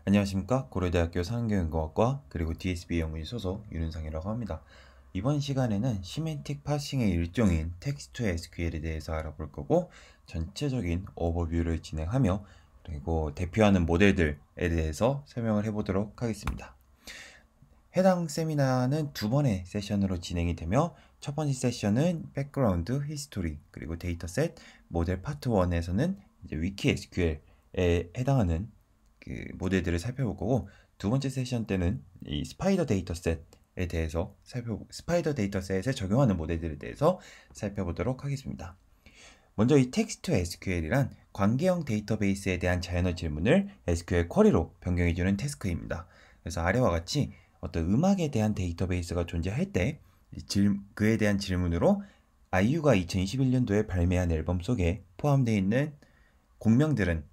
안녕하십니까. 고려대학교 상경인공학과 그리고 DSB 연구실 소속 윤은상이라고 합니다. 이번 시간에는 시멘틱 파싱의 일종인 텍스트 SQL에 대해서 알아볼 거고, 전체적인 오버뷰를 진행하며 그리고 대표하는 모델들에 대해서 설명을 해보도록 하겠습니다. 해당 세미나는 두 번의 세션으로 진행이 되며, 첫 번째 세션은 백그라운드, 히스토리, 그리고 데이터셋, 모델 파트 1에서는 이제 위키 SQL에 해당하는 그 모델들을 살펴볼 거고, 두 번째 세션 때는 이 스파이더 데이터셋에 대해서 스파이더 데이터셋에 적용하는 모델들에 대해서 살펴보도록 하겠습니다. 먼저 이 텍스트 SQL이란 관계형 데이터베이스에 대한 자연어 질문을 SQL 쿼리로 변경해주는 태스크입니다. 그래서 아래와 같이 어떤 음악에 대한 데이터베이스가 존재할 때 그에 대한 질문으로 아이유가 2021년도에 발매한 앨범 속에 포함되어 있는 곡명들은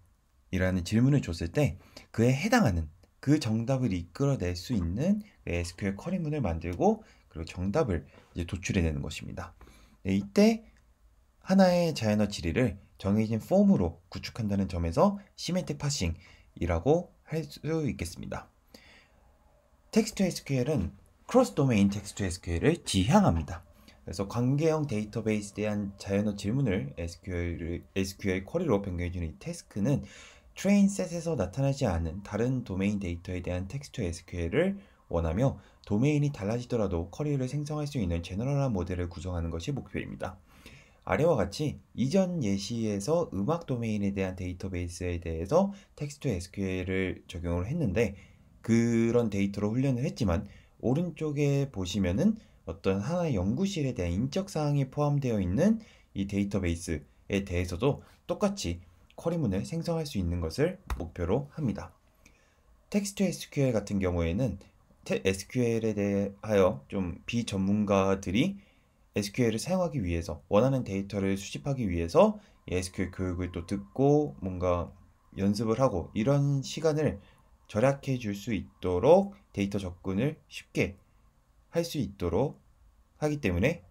이라는 질문을 줬을 때 그에 해당하는 그 정답을 이끌어낼 수 있는 SQL 쿼리문을 만들고 그리고 정답을 이제 도출해내는 것입니다. 네, 이때 하나의 자연어 지리를 정해진 폼으로 구축한다는 점에서 시멘틱 파싱이라고 할 수 있겠습니다. 텍스트 SQL은 크로스 도메인 텍스트 SQL을 지향합니다. 그래서 관계형 데이터베이스에 대한 자연어 질문을 SQL 쿼리로 변경해주는 이 태스크는 트레인 셋에서 나타나지 않은 다른 도메인 데이터에 대한 텍스트 SQL을 원하며, 도메인이 달라지더라도 쿼리를 생성할 수 있는 제너럴한 모델을 구성하는 것이 목표입니다. 아래와 같이 이전 예시에서 음악 도메인에 대한 데이터베이스에 대해서 텍스트 SQL을 적용을 했는데, 그런 데이터로 훈련을 했지만 오른쪽에 보시면은 어떤 하나의 연구실에 대한 인적 사항이 포함되어 있는 이 데이터베이스에 대해서도 똑같이 쿼리문을 생성할 수 있는 것을 목표로 합니다. 텍스트 SQL 같은 경우에는 SQL에 대하여 좀 비전문가들이 SQL을 사용하기 위해서 원하는 데이터를 수집하기 위해서 SQL 교육을 또 듣고 뭔가 연습을 하고 이런 시간을 절약해 줄 수 있도록 데이터 접근을 쉽게 할 수 있도록 하기 때문에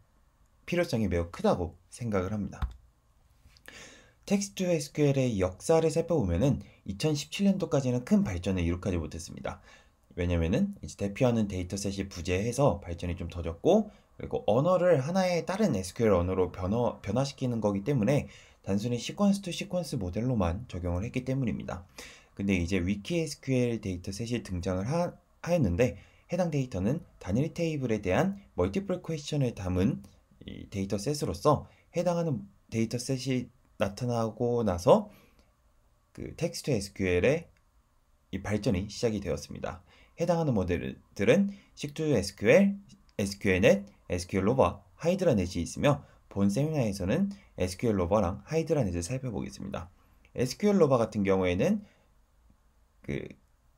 필요성이 매우 크다고 생각을 합니다. 텍스트 SQL의 역사를 살펴보면은 2017년도까지는 큰 발전을 이룩하지 못했습니다. 왜냐면은 이제 대표하는 데이터셋이 부재해서 발전이 좀 더뎠고, 그리고 언어를 하나의 다른 SQL 언어로 변화시키는 거기 때문에 단순히 시퀀스 투 시퀀스 모델로만 적용을 했기 때문입니다. 근데 이제 위키 SQL 데이터셋이 등장을 하였는데, 해당 데이터는 단일 테이블에 대한 멀티플 퀘스천을 담은 이 데이터셋으로서 해당하는 데이터셋이 나타나고 나서 그 텍스트 SQL의 이 발전이 시작이 되었습니다. 해당하는 모델들은 식투 SQL, SQLnet, SQL로바, 하이드라넷이 있으며, 본 세미나에서는 SQL로바랑 하이드라넷을 살펴보겠습니다. SQL로바 같은 경우에는 그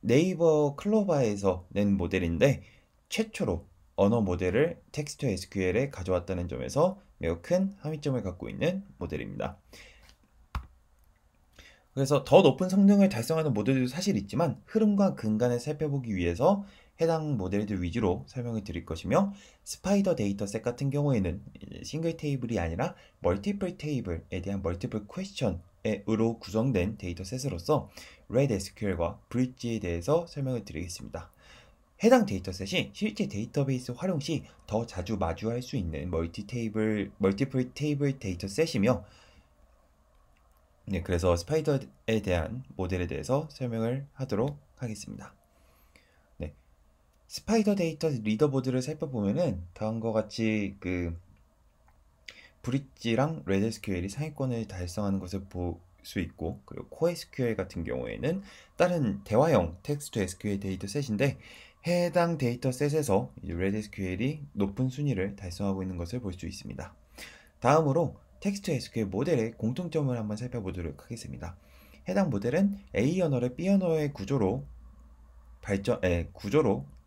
네이버 클로바에서 낸 모델인데, 최초로 언어 모델을 텍스트 SQL에 가져왔다는 점에서 매우 큰 함의점을 갖고 있는 모델입니다. 그래서 더 높은 성능을 달성하는 모델들도 사실 있지만, 흐름과 근간을 살펴보기 위해서 해당 모델들 위주로 설명을 드릴 것이며, 스파이더 데이터셋 같은 경우에는 싱글 테이블이 아니라 멀티플 테이블에 대한 멀티플 퀘스천으로 구성된 데이터셋으로서 레드 SQL과 브릿지에 대해서 설명을 드리겠습니다. 해당 데이터셋이 실제 데이터베이스 활용 시 더 자주 마주할 수 있는 멀티플 테이블 데이터셋이며, 네, 그래서 스파이더에 대한 모델에 대해서 설명을 하도록 하겠습니다. 네, 스파이더 데이터 리더보드를 살펴보면은 다음과 같이 그 브릿지랑 레드SQL이 상위권을 달성하는 것을 볼 수 있고, 그리고 코에스QL 같은 경우에는 다른 대화형 텍스트 SQL 데이터셋인데, 해당 데이터셋에서 레드SQL이 높은 순위를 달성하고 있는 것을 볼 수 있습니다. 다음으로 텍스트 SQL 모델의 공통점을 한번 살펴보도록 하겠습니다. 해당 모델은 A 언어를 B 언어의 구조로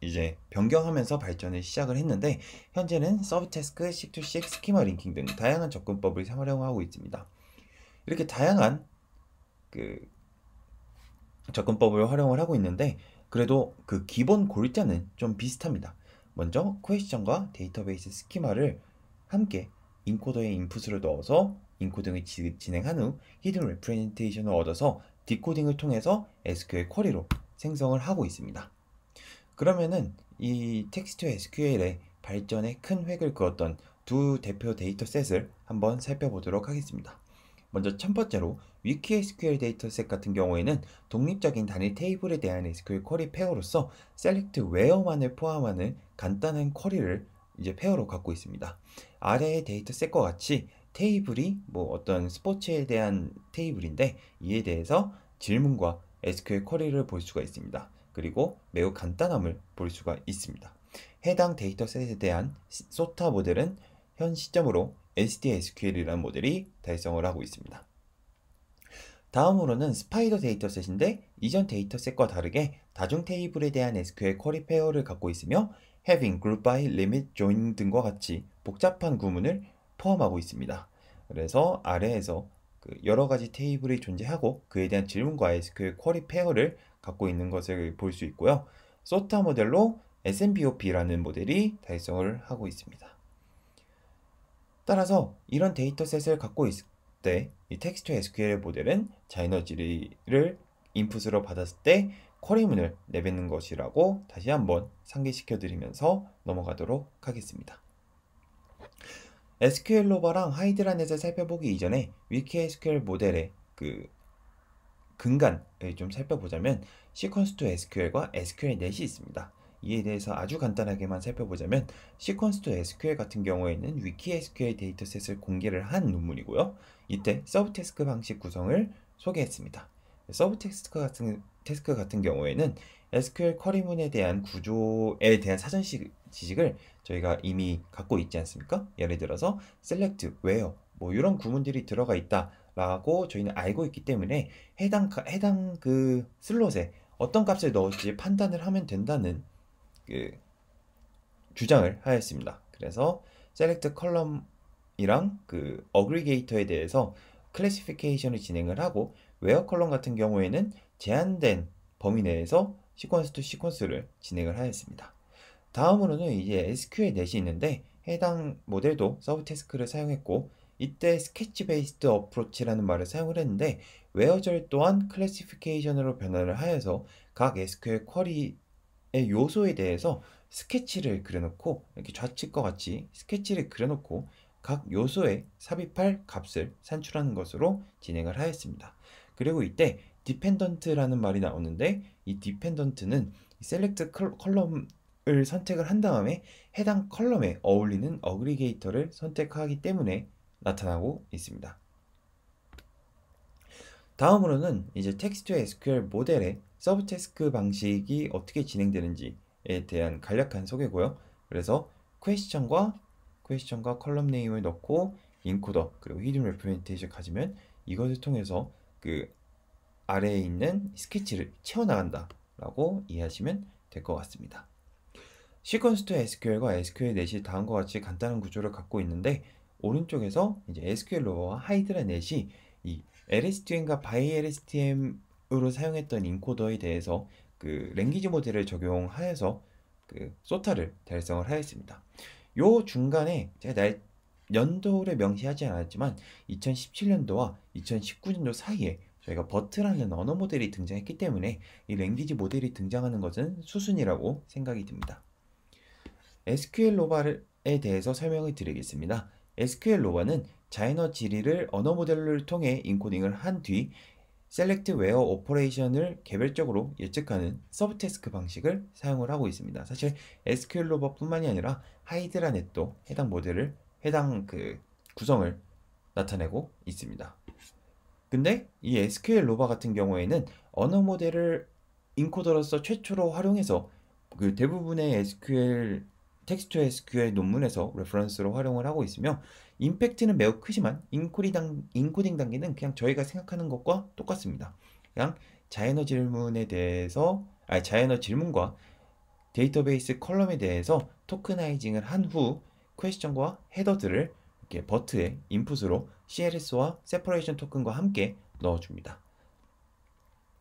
이제 변경하면서 발전을 시작을 했는데, 현재는 서브태스크, 식2식, 스키마 링킹 등 다양한 접근법을 활용하고 있습니다. 이렇게 다양한 그 접근법을 활용을 하고 있는데, 그래도 그 기본 골자는 좀 비슷합니다. 먼저 퀘스천과 데이터베이스 스키마를 함께 인코더에 인풋을 넣어서 인코딩을 진행한 후 히든 레프레젠테이션을 얻어서 디코딩을 통해서 SQL 쿼리로 생성을 하고 있습니다. 그러면은 이 텍스트 SQL의 발전에 큰 획을 그었던 두 대표 데이터셋을 한번 살펴보도록 하겠습니다. 먼저 첫 번째로 위키 SQL 데이터셋 같은 경우에는 독립적인 단일 테이블에 대한 SQL 쿼리 페어로서 select where만을 포함하는 간단한 쿼리를 이제 페어로 갖고 있습니다. 아래의 데이터셋과 같이 테이블이 뭐 어떤 스포츠에 대한 테이블인데 이에 대해서 질문과 SQL 쿼리를 볼 수가 있습니다. 그리고 매우 간단함을 볼 수가 있습니다. 해당 데이터셋에 대한 소타 모델은 현 시점으로 SDSQL이라는 모델이 달성을 하고 있습니다. 다음으로는 스파이더 데이터셋인데 이전 데이터셋과 다르게 다중 테이블에 대한 SQL 쿼리 페어를 갖고 있으며 having, group by, limit, join 등과 같이 복잡한 구문을 포함하고 있습니다. 그래서 아래에서 여러 가지 테이블이 존재하고 그에 대한 질문과 SQL 쿼리 페어를 갖고 있는 것을 볼 수 있고요. 소타 모델로 SMBOP라는 모델이 달성을 하고 있습니다. 따라서 이런 데이터셋을 갖고 있을 때 이 텍스트 SQL 모델은 자에너지를 인풋으로 받았을 때 쿼리문을 내뱉는 것이라고 다시 한번 상기시켜 드리면서 넘어가도록 하겠습니다. SQL 로버랑 하이드라넷을 살펴보기 이전에 위키 SQL 모델의 근간을 좀 살펴보자면 시퀀스 투 SQL과 SQL넷이 있습니다. 이에 대해서 아주 간단하게만 살펴보자면 시퀀스 투 SQL 같은 경우에는 위키 SQL 데이터셋을 공개를 한 논문이고요. 이때 서브 태스크 방식 구성을 소개했습니다. 서브 태스크 같은 경우에는 SQL 쿼리문에 대한 구조에 대한 사전 지식을 저희가 이미 갖고 있지 않습니까? 예를 들어서 select, where 뭐 이런 구문들이 들어가 있다 라고 저희는 알고 있기 때문에 해당 슬롯에 어떤 값을 넣을지 판단을 하면 된다는 주장을 하였습니다. 그래서 select 컬럼이랑 어그리게이터에 대해서 클래시피케이션을 진행을 하고 where 컬럼 같은 경우에는 제한된 범위 내에서 시퀀스 투 시퀀스를 진행을 하였습니다. 다음으로는 이제 SQL넷이 있는데 해당 모델도 서브 태스크를 사용했고 이때 스케치 베이스드 어프로치라는 말을 사용을 했는데 웨어절 또한 클래시피케이션으로 변화를 하여서 각 SQL 쿼리의 요소에 대해서 스케치를 그려놓고 이렇게 좌측과 같이 스케치를 그려놓고 각 요소에 삽입할 값을 산출하는 것으로 진행을 하였습니다. 그리고 이때 디펜던트라는 말이 나오는데 이 디펜던트는 셀렉트 컬럼을 선택을 한 다음에 해당 컬럼에 어울리는 어그리게이터를 선택하기 때문에 나타나고 있습니다. 다음으로는 이제 텍스트 SQL 모델의 서브 태스크 방식이 어떻게 진행되는지에 대한 간략한 소개고요. 그래서 퀘스천과 컬럼 네임을 넣고 인코더 그리고 히든 레프레젠테이션 가지면 이것을 통해서 아래에 있는 스케치를 채워나간다 라고 이해하시면 될 것 같습니다. 시퀀스 투 SQL과 SQL넷이 다음과 같이 간단한 구조를 갖고 있는데 오른쪽에서 이제 SQL 로버와 하이드라넷이 이 LSTM과 ByLSTM으로 사용했던 인코더에 대해서 랭귀지 모델을 적용하여서 소타를 달성을 하였습니다. 요 중간에 제가 연도를 명시하지 않았지만 2017년도와 2019년도 사이에 저희가 버트라는 언어 모델이 등장했기 때문에 이 랭귀지 모델이 등장하는 것은 수순이라고 생각이 듭니다. SQL 로버에 대해서 설명을 드리겠습니다. SQL 로버는 자이너 지리를 언어 모델을 통해 인코딩을 한 뒤 select where 오퍼레이션을 개별적으로 예측하는 서브 태스크 방식을 사용을 하고 있습니다. 사실 SQL 로버 뿐만이 아니라 하이드라넷도 해당 구성을 나타내고 있습니다. 근데 이 SQL 로버 같은 경우에는 언어 모델을 인코더로서 최초로 활용해서 대부분의 텍스트 SQL 논문에서 레퍼런스로 활용을 하고 있으며 임팩트는 매우 크지만 인코딩 단계는 그냥 저희가 생각하는 것과 똑같습니다. 그냥 자이너 질문과 데이터베이스 컬럼에 대해서 토크나이징을 한 후 퀘스천과 헤더들을 이렇게 버트의 인풋으로 CLS와 세퍼레이션 토큰과 함께 넣어줍니다.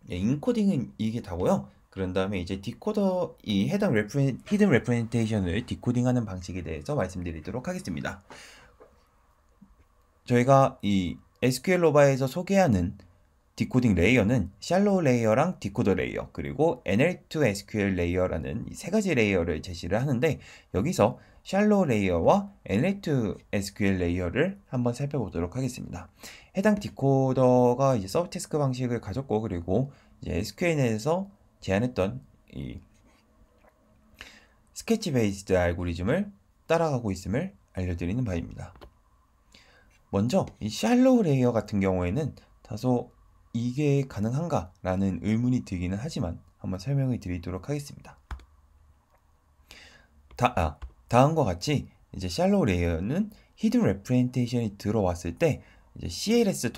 인코딩은 이게 다고요. 그런 다음에 이제 디코더 이 해당 히든 레프레젠테이션을 디코딩하는 방식에 대해서 말씀드리도록 하겠습니다. 저희가 이 SQL 로버에서 소개하는 디코딩 레이어는 샬로우 레이어랑 디코더 레이어 그리고 NL2 SQL 레이어라는 이 세 가지 레이어를 제시를 하는데 여기서 샬로우 레이어와 NL2 SQL 레이어를 한번 살펴보도록 하겠습니다. 해당 디코더가 이제 서브 태스크 방식을 가졌고 그리고 이제 SQL에서 제안했던 이 스케치 베이스드 알고리즘을 따라가고 있음을 알려드리는 바입니다. 먼저 이 샬로우 레이어 같은 경우에는 다소 이게 가능한가? 라는 의문이 들기는 하지만 한번 설명을 드리도록 하겠습니다. 다음과 같이 이제 샬로우 레이어는 히든 레프레젠테이션이 들어왔을 때 이제 CLS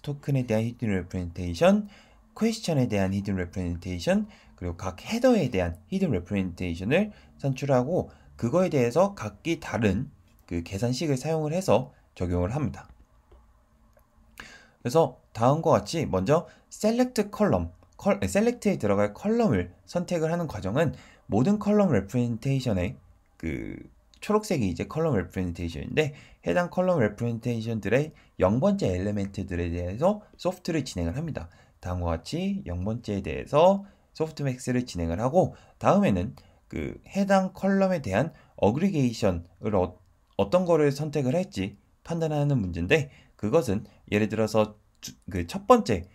토큰에 대한 히든 레프레젠테이션, 퀘스천에 대한 히든 레프레젠테이션, 그리고 각 헤더에 대한 히든 레프레젠테이션을 산출하고 그거에 대해서 각기 다른 그 계산식을 사용을 해서 적용을 합니다. 그래서 다음과 같이 먼저 셀렉트에 들어갈 컬럼을 선택을 하는 과정은 모든 컬럼 레프레젠테이션의 그 초록색이 이제 컬럼 레프레젠테이션인데 해당 컬럼 레프레젠테이션들의 0번째 엘리멘트들에 대해서 소프트를 진행을 합니다. 다음과 같이 0번째에 대해서 소프트맥스를 진행을 하고 다음에는 그 해당 컬럼에 대한 어그리게이션을 어떤 거를 선택을 할지 판단하는 문제인데 그것은 예를 들어서 그 첫 번째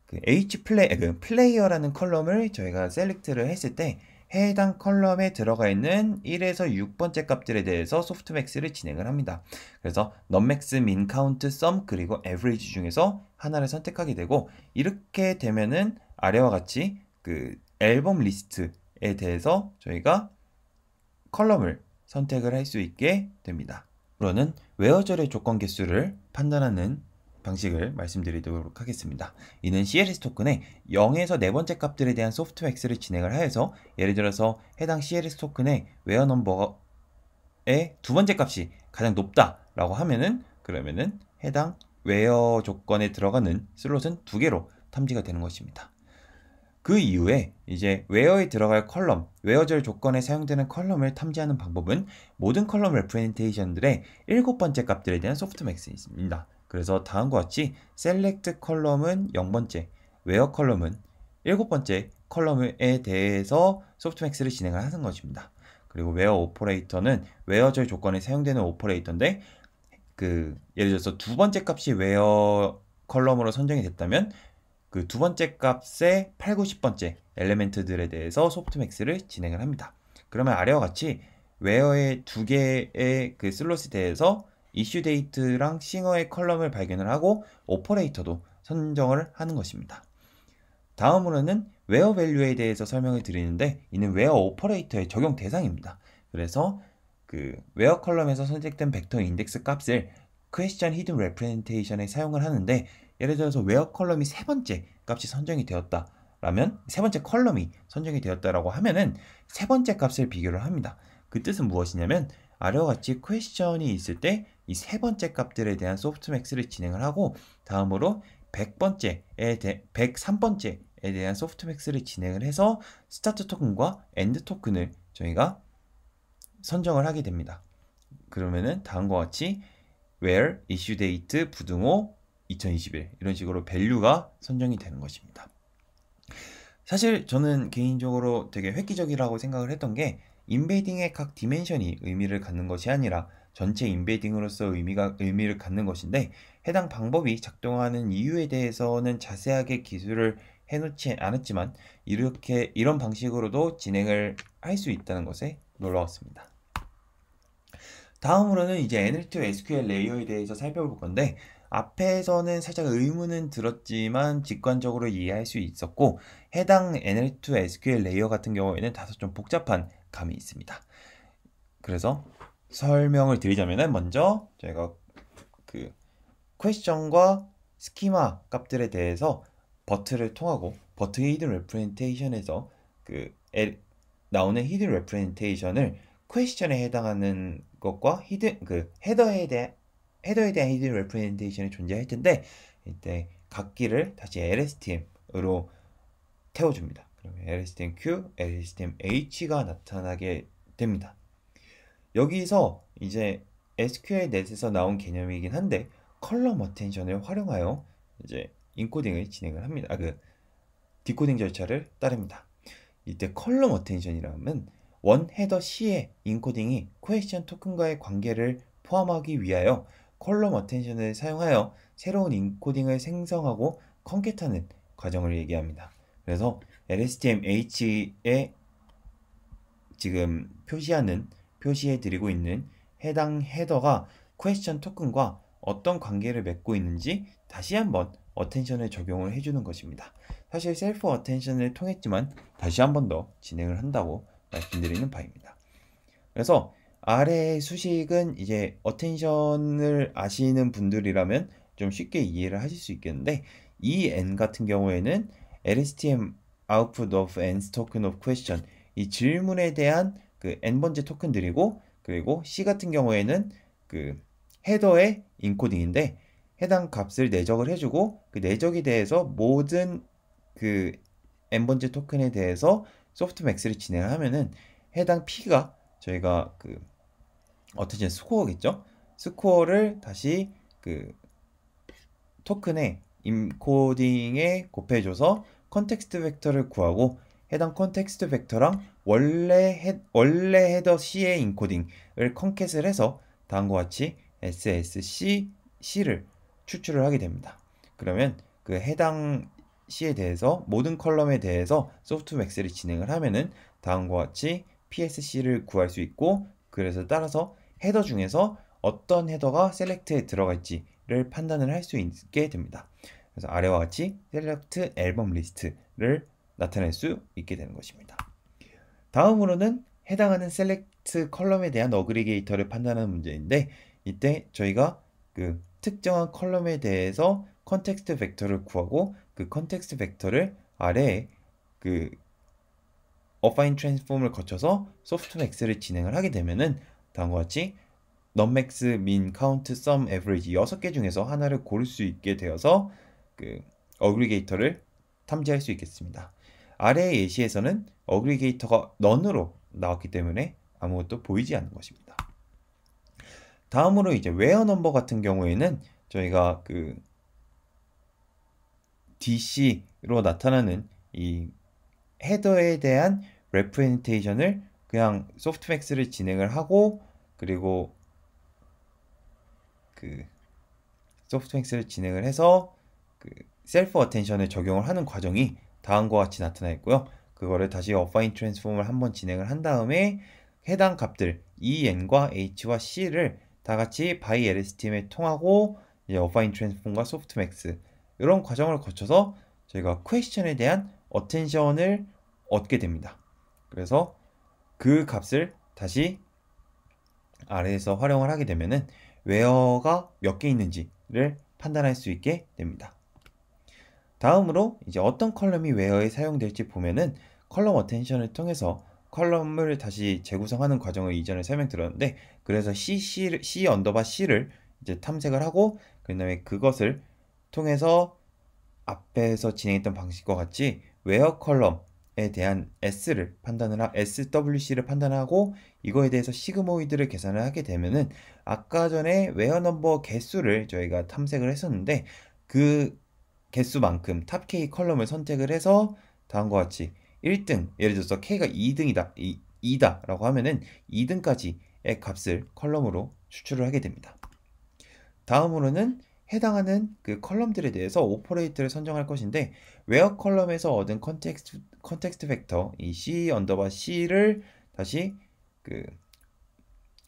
그 플레이어라는 컬럼을 저희가 셀렉트를 했을 때 해당 컬럼에 들어가 있는 1에서 6번째 값들에 대해서 소프트맥스를 진행을 합니다. 그래서 넘맥스, 민, 카운트, 썸 그리고 에버리지 중에서 하나를 선택하게 되고 이렇게 되면은 아래와 같이 그 앨범 리스트에 대해서 저희가 컬럼을 선택을 할 수 있게 됩니다. 앞으로는 웨어절의 조건 개수를 판단하는 방식을 말씀드리도록 하겠습니다. 이는 CLS 토큰의 0에서 네 번째 값들에 대한 소프트맥스를 진행을 하여서 예를 들어서 해당 CLS 토큰의 웨어 넘버의 두 번째 값이 가장 높다라고 하면은 그러면은 해당 웨어 조건에 들어가는 슬롯은 두 개로 탐지가 되는 것입니다. 그 이후에 이제 웨어에 들어갈 컬럼, 웨어절 조건에 사용되는 컬럼을 탐지하는 방법은 모든 컬럼 레프레젠테이션들의 7번째 값들에 대한 소프트맥스입니다. 그래서 다음과 같이 셀렉트 컬럼은 0번째, 웨어 컬럼은 7번째 컬럼에 대해서 소프트맥스를 진행을 하는 것입니다. 그리고 웨어 오퍼레이터는 웨어절 조건에 사용되는 오퍼레이터인데 그 예를 들어서 두 번째 값이 웨어 컬럼으로 선정이 됐다면 그 두 번째 값의 8, 9, 10번째 엘리멘트들에 대해서 소프트맥스를 진행을 합니다. 그러면 아래와 같이 웨어의 두 개의 그 슬롯에 대해서 이슈 데이트랑 싱어의 컬럼을 발견을 하고 오퍼레이터도 선정을 하는 것입니다. 다음으로는 웨어 밸류에 대해서 설명을 드리는데 이는 웨어 오퍼레이터의 적용 대상입니다. 그래서 그 웨어 컬럼에서 선택된 벡터 인덱스 값을 퀘스천 히든 레프레젠테이션에 사용을 하는데 예를 들어서 웨어 컬럼이 세 번째 값이 선정이 되었다라면 세 번째 컬럼이 선정이 되었다라고 하면은 세 번째 값을 비교를 합니다. 그 뜻은 무엇이냐면 아래와 같이 퀘스천이 있을 때 이 세 번째 값들에 대한 소프트맥스를 진행을 하고 다음으로 103번째에 대한 소프트맥스를 진행을 해서 스타트 토큰과 엔드 토큰을 저희가 선정을 하게 됩니다. 그러면은 다음과 같이 where issue date 부등호 2021 이런 식으로 밸류가 선정이 되는 것입니다. 사실 저는 개인적으로 되게 획기적이라고 생각을 했던 게 인베딩의 각 디멘션이 의미를 갖는 것이 아니라 전체 인베딩으로서 의미를 갖는 것인데 해당 방법이 작동하는 이유에 대해서는 자세하게 기술을 해놓지 않았지만 이런 방식으로도 진행을 할 수 있다는 것에 놀라웠습니다. 다음으로는 이제 NL2 SQL 레이어에 대해서 살펴볼 건데 앞에서는 살짝 의문은 들었지만 직관적으로 이해할 수 있었고 해당 NL2 SQL 레이어 같은 경우에는 다소 좀 복잡한 감이 있습니다. 그래서 설명을 드리자면은 먼저 저희가 그 퀘스천과 스키마 값들에 대해서 버트를 통하고 버트 히든 레프레젠테이션에서 나오는 히든 레프레젠테이션을 퀘스천에 해당하는 것과 헤더에 대한 히든 레프레젠테이션이 존재할 텐데 이때 각기를 다시 LSTM으로 태워줍니다. 그러면 LSTMQ, LSTMH가 나타나게 됩니다. 여기서 이제 SQL넷에서 나온 개념이긴 한데 컬럼 어텐션을 활용하여 이제 인코딩을 진행을 합니다. 디코딩 절차를 따릅니다. 이때 컬럼 어텐션이라면 원 헤더 C의 인코딩이 퀘스천 토큰과의 관계를 포함하기 위하여 컬럼 어텐션을 사용하여 새로운 인코딩을 생성하고 컨캣하는 과정을 얘기합니다. 그래서 LSTM-H에 지금 표시해드리고 있는 해당 헤더가 퀘스천 토큰과 어떤 관계를 맺고 있는지 다시 한번 어텐션을 적용을 해주는 것입니다. 사실 셀프 어텐션을 통했지만 다시 한번 더 진행을 한다고 말씀드리는 바입니다. 그래서 아래의 수식은 이제 어텐션을 아시는 분들이라면 좀 쉽게 이해를 하실 수 있겠는데, 이 n 같은 경우에는 LSTM output of n token of question, 이 질문에 대한 그 n번째 토큰들이고, 그리고 c 같은 경우에는 그 헤더의 인코딩인데 해당 값을 내적을 해주고, 그 내적에 대해서 모든 그 n번째 토큰에 대해서 소프트맥스를 진행하면은 해당 p가 저희가 그 어ten션 스코어겠죠? 스코어를 다시 그 토큰의 인코딩에 곱해줘서 컨텍스트 벡터를 구하고, 해당 컨텍스트 벡터랑 원래 헤더 C의 인코딩을 컨캣을 해서 다음과 같이 SSC를 추출을 하게 됩니다. 그러면 그 해당 C에 대해서 모든 컬럼에 대해서 소프트맥스를 진행을 하면은 다음과 같이 PSC를 구할 수 있고, 그래서 따라서 헤더 중에서 어떤 헤더가 셀렉트에 들어갈지를 판단을 할 수 있게 됩니다. 그래서 아래와 같이 셀렉트 앨범 리스트를 나타낼 수 있게 되는 것입니다. 다음으로는 해당하는 셀렉트 컬럼에 대한 어그리게이터를 판단하는 문제인데, 이때 저희가 그 특정한 컬럼에 대해서 컨텍스트 벡터를 구하고, 그 컨텍스트 벡터를 아래에 그 어파인 트랜스폼을 거쳐서 소프트맥스를 진행을 하게 되면은 다음과 같이 넘맥스, 민, 카운트, 썸, 에버리지 6개 중에서 하나를 고를 수 있게 되어서 그 어그리게이터를 탐지할 수 있겠습니다. 아래의 예시에서는 어그리게이터가 넌으로 나왔기 때문에 아무것도 보이지 않는 것입니다. 다음으로 이제 웨어 넘버 같은 경우에는 저희가 그 DC로 나타나는 이 헤더에 대한 레프레젠테이션을 그냥 소프트맥스를 진행을 하고, 그리고 그 소프트맥스를 진행을 해서 그 셀프 어텐션을 적용을 하는 과정이 다음과 같이 나타나 있고요. 그거를 다시 어파인 트랜스폼을 한번 진행을 한 다음에 해당 값들 EN과 H와 C를 다 같이 바이 LSTM에 통하고 이제 어파인 트랜스폼과 소프트맥스 이런 과정을 거쳐서 저희가 퀘스천에 대한 어텐션을 얻게 됩니다. 그래서 그 값을 다시 아래에서 활용을 하게 되면은 웨어가 몇 개 있는지를 판단할 수 있게 됩니다. 다음으로 이제 어떤 컬럼이 웨어에 사용될지 보면은 컬럼 어텐션을 통해서 컬럼을 다시 재구성하는 과정을 이전에 설명드렸는데, 그래서 C 언더바 C를 이제 탐색을 하고, 그 다음에 그것을 통해서 앞에서 진행했던 방식과 같이 웨어 컬럼에 대한 SWC를 판단하고, 이거에 대해서 시그모이드를 계산을 하게 되면은 아까 전에 웨어 넘버 개수를 저희가 탐색을 했었는데, 그 개수만큼 탑 K 컬럼을 선택을 해서 다음과 같이 1등, 예를 들어서 K가 2등이다, 2다 라고 하면은 2등까지의 값을 컬럼으로 추출을 하게 됩니다. 다음으로는 해당하는 그 컬럼들에 대해서 오퍼레이터를 선정할 것인데, 웨어 컬럼에서 얻은 컨텍스트 벡터 이 C 언더바 C를 다시 그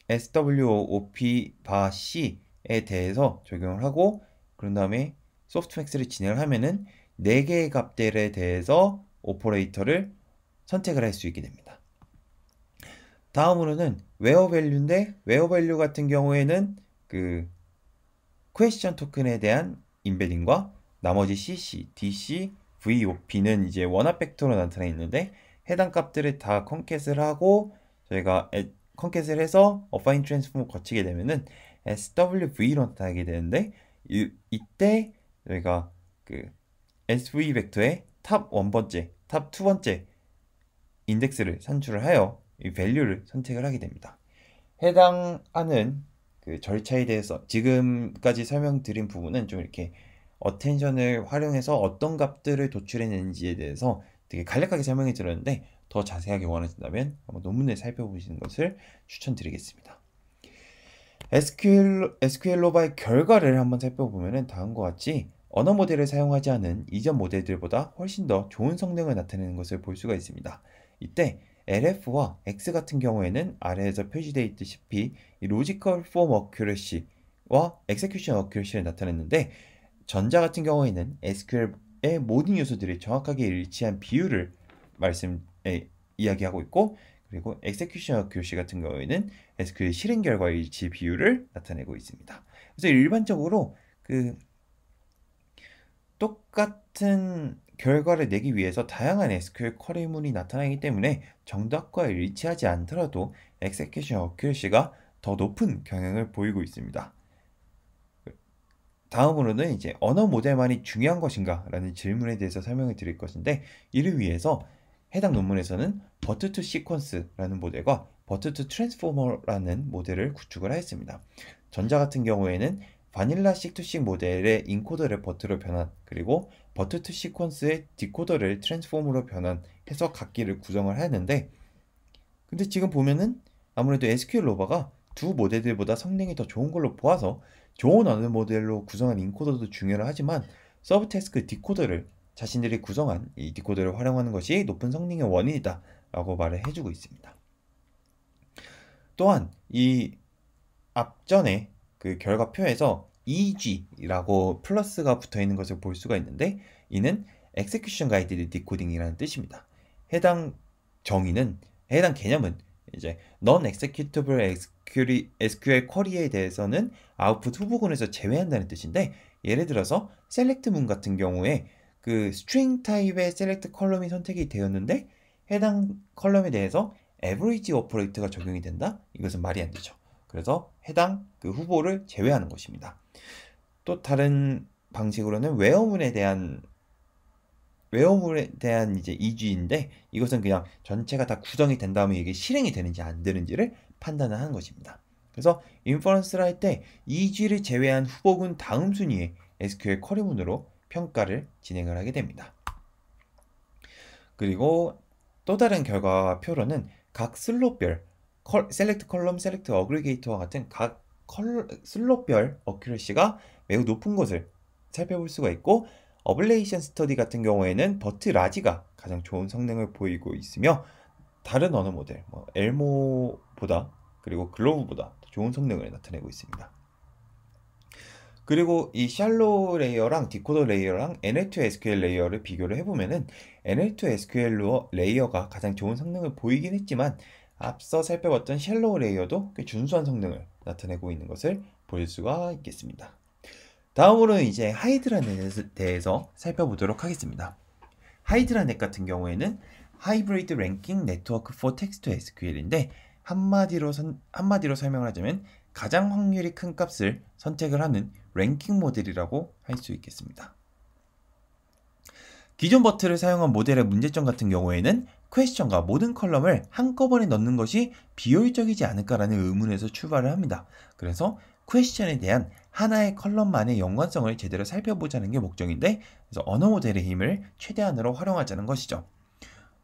SWOP 바 C에 대해서 적용을 하고, 그런 다음에 소프트맥스를 진행을 하면은 4개의 값들에 대해서 오퍼레이터를 선택을 할 수 있게 됩니다. 다음으로는 웨어 밸류인데, 웨어 밸류 같은 경우에는 그 퀘스천 토큰에 대한 인베딩과 나머지 CC, DC, VOP는 이제 원합 벡터로 나타나 있는데, 해당 값들을 다 컨캣을 하고 저희가 컨캣을 해서 어파인 트랜스폼을 거치게 되면은 SWV로 나타나게 되는데, 이때 저희가 그 SV 벡터의 탑 1번째, 탑 2번째 인덱스를 산출을 하여 이 밸류를 선택을 하게 됩니다. 해당하는 그 절차에 대해서 지금까지 설명드린 부분은 좀 이렇게 어텐션을 활용해서 어떤 값들을 도출해내는지에 대해서 되게 간략하게 설명해 드렸는데 더 자세하게 원하신다면 한번 논문을 살펴보시는 것을 추천드리겠습니다. SQL로바의 결과를 한번 살펴보면 다음과 같이 언어 모델을 사용하지 않은 이전 모델들보다 훨씬 더 좋은 성능을 나타내는 것을 볼 수가 있습니다. 이때 LF와 X 같은 경우에는 아래에서 표시되어 있다시피 로지컬 폼 어큐러시와 execution accuracy를 나타냈는데 전자 같은 경우에는 SQL의 모든 요소들이 정확하게 일치한 비율을 이야기하고 있고, 그리고 execution accuracy 같은 경우에는 SQL 실행 결과 일치 비율을 나타내고 있습니다. 그래서 일반적으로 똑같은 결과를 내기 위해서 다양한 SQL 쿼리문이 나타나기 때문에 정답과 일치하지 않더라도 execution accuracy가 더 높은 경향을 보이고 있습니다. 다음으로는 이제 언어 모델만이 중요한 것인가? 라는 질문에 대해서 설명을 드릴 것인데, 이를 위해서 해당 논문에서는 버트2 시퀀스라는 모델과 버트2 트랜스포머라는 모델을 구축을 하였습니다. 전자 같은 경우에는 바닐라 식2식 모델의 인코더를 버트로 변환, 그리고 버트2 시퀀스의 디코더를 트랜스포머로 변환해서 각기를 구성을 하였는데, 근데 지금 보면은 아무래도 SQL 로버가 두 모델들보다 성능이 더 좋은 걸로 보아서 좋은 언어 모델로 구성한 인코더도 중요를 하지만 서브태스크 디코더를 자신들이 구성한 이 디코더를 활용하는 것이 높은 성능의 원인이다 라고 말을 해주고 있습니다. 또한 이 앞전에 그 결과표에서 EG라고 플러스가 붙어 있는 것을 볼 수가 있는데, 이는 Execution Guided Decoding이라는 뜻입니다. 해당 개념은 이제 Non-Executable SQL 쿼리에 대해서는 아웃풋 후보군에서 제외한다는 뜻인데, 예를 들어서 select 문 같은 경우에 그 string 타입의 select 컬럼이 선택이 되었는데 해당 컬럼에 대해서 average 오퍼레이터가 적용이 된다? 이것은 말이 안 되죠. 그래서 해당 그 후보를 제외하는 것입니다. 또 다른 방식으로는 웨어문에 대한 이제 EG인데, 이것은 그냥 전체가 다 구성이 된 다음에 이게 실행이 되는지 안 되는지를 판단을 하는 것입니다. 그래서 인퍼런스를 할 때 EG를 제외한 후보군 다음 순위의 SQL 쿼리문으로 평가를 진행을 하게 됩니다. 그리고 또 다른 결과표로는 각 슬롯별 셀렉트 컬럼, 셀렉트 어그리게이터와 같은 각 슬롯별 어큐러시가 매우 높은 것을 살펴볼 수가 있고, 어블레이션 스터디 같은 경우에는 버트 라지가 가장 좋은 성능을 보이고 있으며 다른 언어 모델 엘모보다 그리고 글로브보다 좋은 성능을 나타내고 있습니다. 그리고 이 샬로 레이어랑 디코더 레이어랑 NL2 SQL 레이어를 비교를 해보면은 NL2 SQL 레이어가 가장 좋은 성능을 보이긴 했지만 앞서 살펴봤던 샬로 레이어도 꽤 준수한 성능을 나타내고 있는 것을 볼 수가 있겠습니다. 다음으로는 이제 하이드라넷에 대해서 살펴보도록 하겠습니다. 하이드라넷 같은 경우에는 하이브리드 랭킹 네트워크 for text to SQL인데 한마디로 설명을 하자면 가장 확률이 큰 값을 선택을 하는 랭킹 모델이라고 할 수 있겠습니다. 기존 버트를 사용한 모델의 문제점 같은 경우에는 퀘스천과 모든 컬럼을 한꺼번에 넣는 것이 비효율적이지 않을까라는 의문에서 출발을 합니다. 그래서 퀘스천에 대한 하나의 컬럼만의 연관성을 제대로 살펴보자는 게 목적인데, 그래서 언어 모델의 힘을 최대한으로 활용하자는 것이죠.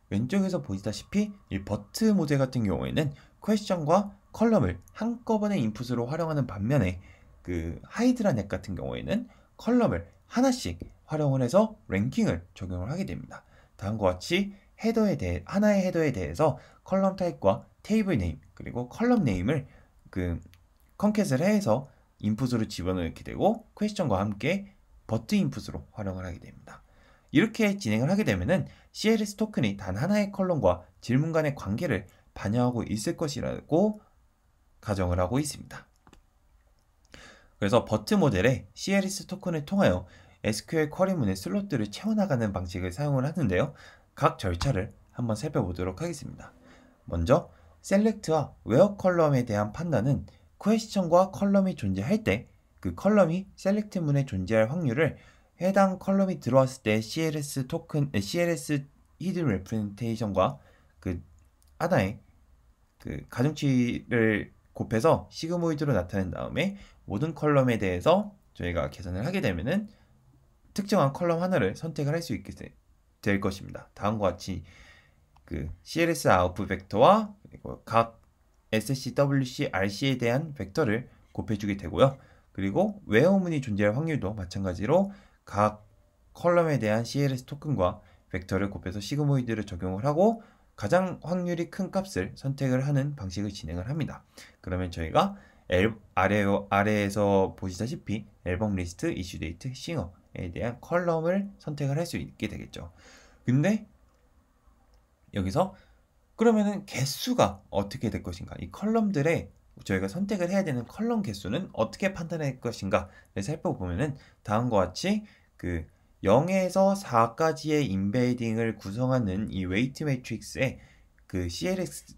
왼쪽에서 보시다시피 이 버트 모델 같은 경우에는 퀘스천과 컬럼을 한꺼번에 인풋으로 활용하는 반면에 그 하이드라넷 같은 경우에는 컬럼을 하나씩 활용을 해서 랭킹을 적용을 하게 됩니다. 다음과 같이 하나의 헤더에 대해서 컬럼 타입과 테이블 네임 그리고 컬럼 네임을 컨캣을 해서 인풋으로 집어넣게 되고 퀘스천과 함께 버트 인풋으로 활용을 하게 됩니다. 이렇게 진행을 하게 되면은 CLS 토큰이 단 하나의 컬럼과 질문 간의 관계를 반영하고 있을 것이라고 가정을 하고 있습니다. 그래서 버트 모델의 CLS 토큰을 통하여 SQL 쿼리문의 슬롯들을 채워나가는 방식을 사용을 하는데요. 각 절차를 한번 살펴보도록 하겠습니다. 먼저 셀렉트와 웨어 컬럼에 대한 판단은 퀘스천과 컬럼이 존재할 때 그 컬럼이 셀렉트 문에 존재할 확률을 해당 컬럼이 들어왔을 때 CLS 히든 레프레젠테이션과 그 하나의 그 가중치를 곱해서 시그모이드로 나타낸 다음에 모든 컬럼에 대해서 저희가 계산을 하게 되면은 특정한 컬럼 하나를 선택을 할 수 있게 될 것입니다. 다음과 같이 그 CLS 아웃풋 벡터와 그리고 각 SCWC, RC에 대한 벡터를 곱해주게 되고요. 그리고 웨어문이 존재할 확률도 마찬가지로 각 컬럼에 대한 CLS 토큰과 벡터를 곱해서 시그모이드를 적용을 하고 가장 확률이 큰 값을 선택을 하는 방식을 진행을 합니다. 그러면 저희가 아래에서 보시다시피 앨범 리스트, 이슈 데이트, 싱어에 대한 컬럼을 선택을 할 수 있게 되겠죠. 근데 여기서 그러면은 개수가 어떻게 될 것인가? 이 컬럼들의 저희가 선택을 해야 되는 컬럼 개수는 어떻게 판단할 것인가를 살펴보면은 다음과 같이 그 0에서 4까지의 인베딩을 구성하는 이 웨이트 매트릭스의 그 CLS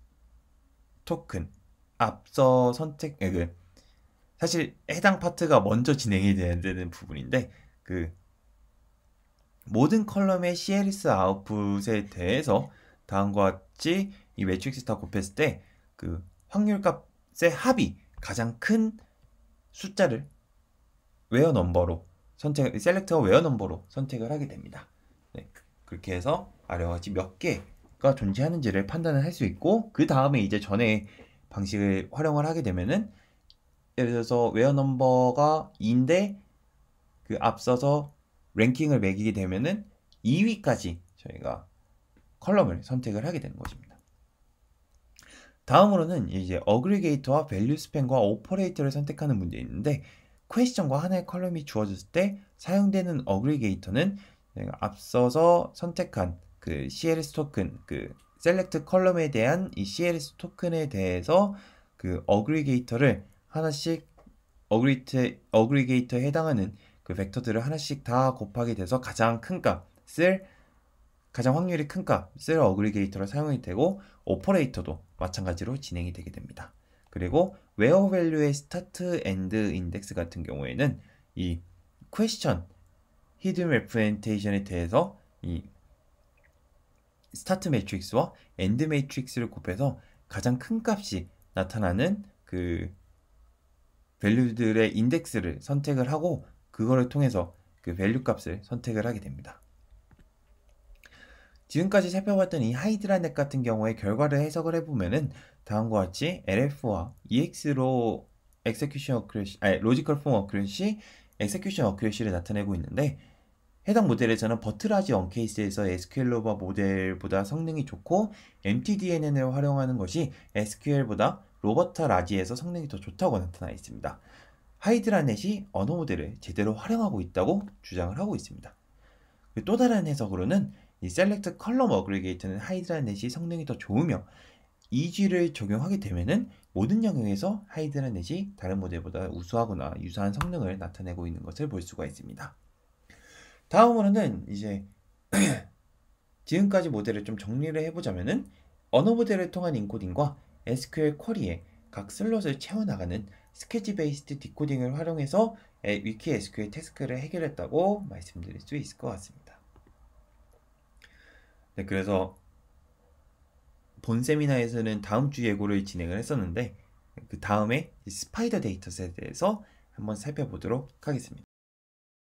토큰 앞서 사실 해당 파트가 먼저 진행이 돼야 되는 부분인데 그 모든 컬럼의 CLS 아웃풋에 대해서 다음과 같이 이 매트릭스 다 곱했을 때 그 확률값의 합이 가장 큰 숫자를 웨어 넘버로 셀렉터와 웨어 넘버로 선택을 하게 됩니다. 네, 그렇게 해서 아래와 같이 몇 개가 존재하는지를 판단을 할 수 있고 그 다음에 이제 전에 방식을 활용을 하게 되면은 예를 들어서 웨어 넘버가 2인데 그 앞서서 랭킹을 매기게 되면은 2위까지 저희가 컬럼을 선택을 하게 되는 것입니다. 다음으로는 이제 어그리게이터와 밸류 스팬과 오퍼레이터를 선택하는 문제 있는데 퀘스천과 하나의 컬럼이 주어졌을 때 사용되는 어그리게이터는 앞서서 선택한 그 CLS 토큰 그 셀렉트 컬럼에 대한 이 CLS 토큰에 대해서 그 어그리게이터를 하나씩 어그리게이터에 해당하는 그 벡터들을 하나씩 다 곱하게 돼서 가장 확률이 큰 값을 어그리게이터로 사용이 되고 오퍼레이터도 마찬가지로 진행이 되게 됩니다. 그리고 웨어 밸류의 스타트 엔드 인덱스 같은 경우에는 이 퀘스천 히든 레프레젠테이션에 대해서 이 스타트 매트릭스와 엔드 매트릭스를 곱해서 가장 큰 값이 나타나는 그 밸류들의 인덱스를 선택을 하고 그거를 통해서 그 밸류 값을 선택을 하게 됩니다. 지금까지 살펴봤던 이 하이드라넷 같은 경우에 결과를 해석을 해보면은 다음과 같이 LF와 EX로 로지컬 폼 어큐런시, 엑세큐션 어큐런시를 나타내고 있는데 해당 모델에서는 버트라지 언케이스에서 SQL로바 모델보다 성능이 좋고 MTDNN을 활용하는 것이 SQL보다 로버타 라지에서 성능이 더 좋다고 나타나 있습니다. 하이드라넷이 언어 모델을 제대로 활용하고 있다고 주장을 하고 있습니다. 또 다른 해석으로는 이 셀렉트 컬럼 어그리게이터는 하이드라넷이 성능이 더 좋으며 EG를 적용하게 되면은 모든 영역에서 하이드라넷이 다른 모델보다 우수하거나 유사한 성능을 나타내고 있는 것을 볼 수가 있습니다. 다음으로는 이제 지금까지 모델을 좀 정리를 해보자면은 언어 모델을 통한 인코딩과 SQL 쿼리에 각 슬롯을 채워나가는 스케치 베이스드 디코딩을 활용해서 위키 SQL 태스크를 해결했다고 말씀드릴 수 있을 것 같습니다. 네, 그래서 본 세미나에서는 다음 주 예고를 진행을 했었는데 그 다음에 스파이더 데이터셋에 대해서 한번 살펴보도록 하겠습니다.